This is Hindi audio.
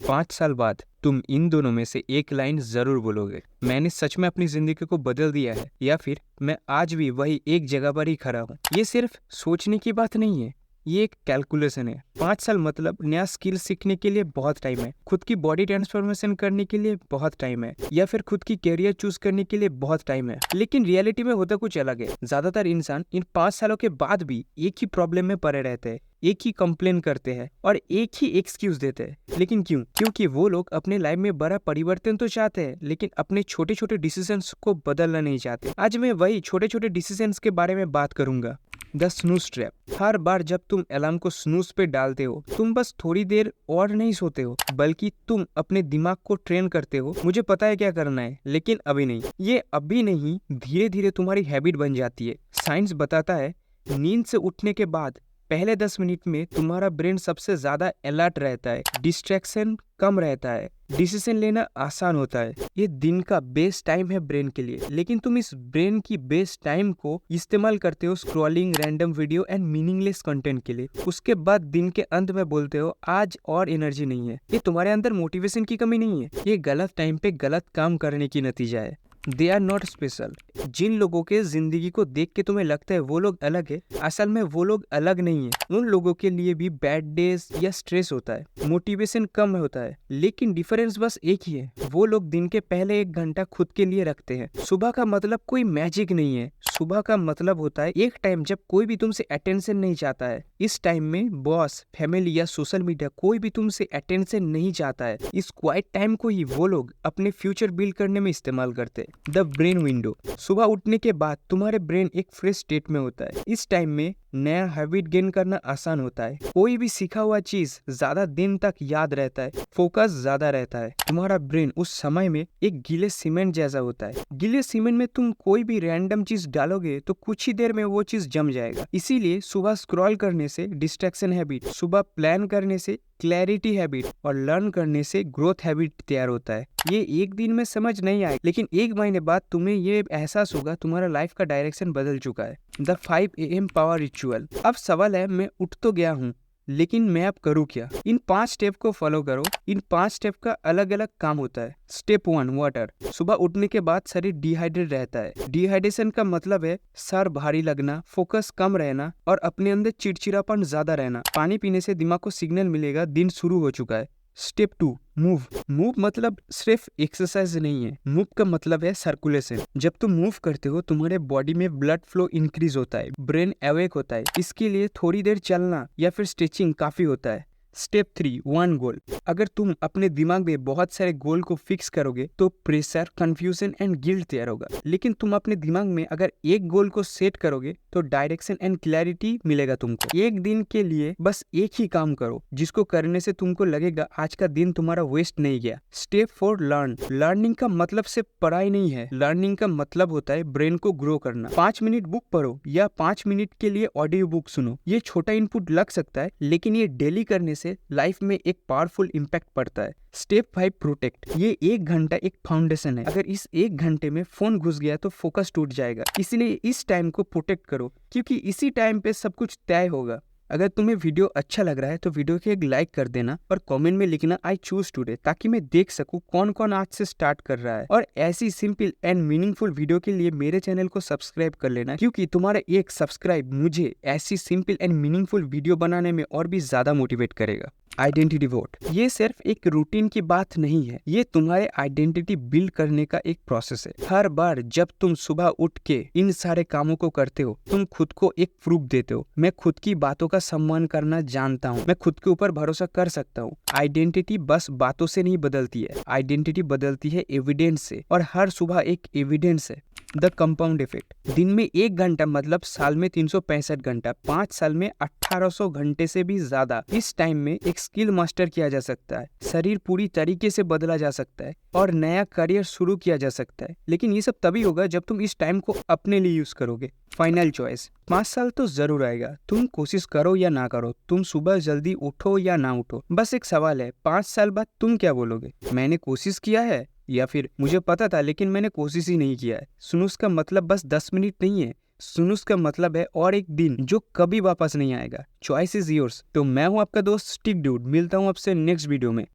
5 साल बाद तुम इन दोनों में से एक लाइन जरूर बोलोगे, मैंने सच में अपनी जिंदगी को बदल दिया है, या फिर मैं आज भी वही एक जगह पर ही खड़ा हूँ। ये सिर्फ सोचने की बात नहीं है, ये एक कैलकुलेशन है। 5 साल मतलब नया स्किल सीखने के लिए बहुत टाइम है, खुद की बॉडी ट्रांसफॉर्मेशन करने के लिए बहुत टाइम है, या फिर खुद की कैरियर चूज करने के लिए बहुत टाइम है। लेकिन रियलिटी में होता कुछ अलग है। ज्यादातर इंसान इन 5 सालों के बाद भी एक ही प्रॉब्लम में पड़े रहते हैं, एक ही कंप्लेन करते हैं और एक ही एक्सक्यूज देते हैं। लेकिन क्यों? क्योंकि वो लोग अपने लाइफ में बड़ा परिवर्तन तो चाहते हैं, लेकिन अपने छोटे छोटे डिसीजंस को बदलना नहीं चाहते। आज मैं वही छोटे छोटे डिसीजंस के बारे में बात करूंगा। The snooze trap. हर बार जब तुम अलार्म को स्नूज पे डालते हो, तुम बस थोड़ी देर और नहीं सोते हो, बल्कि तुम अपने दिमाग को ट्रेन करते हो, मुझे पता है क्या करना है, लेकिन अभी नहीं। ये अभी नहीं धीरे धीरे तुम्हारी हैबिट बन जाती है। साइंस बताता है नींद से उठने के बाद पहले 10 मिनट में तुम्हारा ब्रेन सबसे ज्यादा अलर्ट रहता है, डिस्ट्रैक्शन कम रहता है, डिसीजन लेना आसान होता है। ये दिन का बेस्ट टाइम है ब्रेन के लिए, लेकिन तुम इस ब्रेन की बेस्ट टाइम को इस्तेमाल करते हो scrolling, random video and meaningless content के लिए। उसके बाद दिन के अंत में बोलते हो आज और एनर्जी नहीं है। ये तुम्हारे अंदर मोटिवेशन की कमी नहीं है, ये गलत टाइम पे गलत काम करने की नतीजा है। They are not special. जिन लोगों के जिंदगी को देख के तुम्हें लगता है वो लोग अलग है, असल में वो लोग अलग नहीं है। उन लोगों के लिए भी बैड डेज या स्ट्रेस होता है, मोटिवेशन कम होता है, लेकिन डिफरेंस बस एक ही है, वो लोग दिन के पहले 1 घंटा खुद के लिए रखते हैं। सुबह का मतलब कोई मैजिक नहीं है, सुबह का मतलब होता है एक टाइम जब कोई भी तुमसे अटेंशन नहीं चाहता है। इस टाइम में बॉस, फैमिली या सोशल मीडिया कोई भी तुमसे अटेंशन नहीं चाहता है। इस क्वाइट टाइम को ही वो लोग अपने फ्यूचर बिल्ड करने में इस्तेमाल करते हैं। The brain window. सुबह उठने के बाद तुम्हारे ब्रेन एक फ्रेश स्टेट में होता है। इस टाइम में नया हैबिट गेन करना आसान होता है, कोई भी सीखा हुआ चीज ज्यादा दिन तक याद रहता है, फोकस ज्यादा रहता है। तुम्हारा ब्रेन उस समय में एक गीले सीमेंट जैसा होता है। गीले सीमेंट में तुम कोई भी रैंडम चीज डालोगे तो कुछ ही देर में वो चीज जम जाएगा। इसीलिए सुबह स्क्रॉल करने से डिस्ट्रैक्शन हैबिट, सुबह प्लान करने से क्लैरिटी हैबिट और लर्न करने से ग्रोथ हैबिट तैयार होता है। ये एक दिन में समझ नहीं आए, लेकिन 1 महीने बाद तुम्हें ये एहसास होगा तुम्हारा लाइफ का डायरेक्शन बदल चुका है। The 5 AM power ritual. अब सवाल है, मैं उठ तो गया हूँ, लेकिन मैं अब करूँ क्या? इन 5 स्टेप को फॉलो करो। इन 5 स्टेप का अलग अलग काम होता है। Step 1, water. सुबह उठने के बाद शरीर डिहाइड्रेट रहता है। डिहाइड्रेशन का मतलब है सर भारी लगना, फोकस कम रहना और अपने अंदर चिड़चिड़ापन ज्यादा रहना। पानी पीने से दिमाग को सिग्नल मिलेगा दिन शुरू हो चुका है। Step 2, move. मूव मतलब सिर्फ एक्सरसाइज नहीं है, मूव का मतलब है सर्कुलेशन। जब तुम मूव करते हो तुम्हारे बॉडी में ब्लड फ्लो इंक्रीज होता है, ब्रेन अवेक होता है। इसके लिए थोड़ी देर चलना या फिर स्ट्रेचिंग काफी होता है। स्टेप 3, 1 गोल। अगर तुम अपने दिमाग में बहुत सारे गोल को फिक्स करोगे तो प्रेशर, कंफ्यूजन एंड गिल्ट तैयार होगा। लेकिन तुम अपने दिमाग में अगर एक गोल को सेट करोगे तो डायरेक्शन एंड क्लैरिटी मिलेगा तुमको। एक दिन के लिए बस एक ही काम करो जिसको करने से तुमको लगेगा आज का दिन तुम्हारा वेस्ट नहीं गया। Step 4, learn. लर्निंग का मतलब सिर्फ पढ़ाई नहीं है, लर्निंग का मतलब होता है ब्रेन को ग्रो करना। 5 मिनट बुक पढ़ो या 5 मिनट के लिए ऑडियो बुक सुनो। ये छोटा इनपुट लग सकता है, लेकिन ये डेली करने से लाइफ में एक पावरफुल इम्पैक्ट पड़ता है। Step 5, protect. ये 1 घंटा एक फाउंडेशन है। अगर इस 1 घंटे में फोन घुस गया तो फोकस टूट जाएगा। इसलिए इस टाइम को प्रोटेक्ट करो, क्योंकि इसी टाइम पे सब कुछ तय होगा। अगर तुम्हें वीडियो अच्छा लग रहा है तो वीडियो के एक लाइक कर देना और कमेंट में लिखना आई चूज टुडे, ताकि मैं देख सकूं कौन कौन आज से स्टार्ट कर रहा है। और ऐसी सिंपल एंड मीनिंगफुल वीडियो के लिए मेरे चैनल को सब्सक्राइब कर लेना, क्योंकि तुम्हारा एक सब्सक्राइब मुझे ऐसी सिंपल एंड मीनिंगफुल वीडियो बनाने में और भी ज्यादा मोटिवेट करेगा। Identity vote. ये सिर्फ एक रूटीन की बात नहीं है, ये तुम्हारे आइडेंटिटी बिल्ड करने का एक प्रोसेस है। हर बार जब तुम सुबह उठ के इन सारे कामों को करते हो तुम खुद को एक प्रूफ देते हो, मैं खुद की बातों का सम्मान करना जानता हूँ, मैं खुद के ऊपर भरोसा कर सकता हूँ। आइडेंटिटी बस बातों से नहीं बदलती है, आइडेंटिटी बदलती है एविडेंस से, और हर सुबह एक एविडेंस है। The compound effect. दिन में 1 घंटा मतलब साल में 365 घंटा, 5 साल में 1800 घंटे से भी ज्यादा। इस टाइम में एक स्किल मास्टर किया जा सकता है, शरीर पूरी तरीके से बदला जा सकता है और नया करियर शुरू किया जा सकता है। लेकिन ये सब तभी होगा जब तुम इस टाइम को अपने लिए यूज करोगे। Final choice. 5 साल तो जरूर आएगा, तुम कोशिश करो या ना करो, तुम सुबह जल्दी उठो या ना उठो, बस एक सवाल है, 5 साल बाद तुम क्या बोलोगे? मैंने कोशिश किया है, या फिर मुझे पता था लेकिन मैंने कोशिश ही नहीं किया है। स्नूज का मतलब बस 10 मिनट नहीं है, स्नूज का मतलब है और एक दिन जो कभी वापस नहीं आएगा। Choice is yours. तो मैं हूँ आपका दोस्त स्टिक ड्यूड, मिलता हूँ आपसे नेक्स्ट वीडियो में।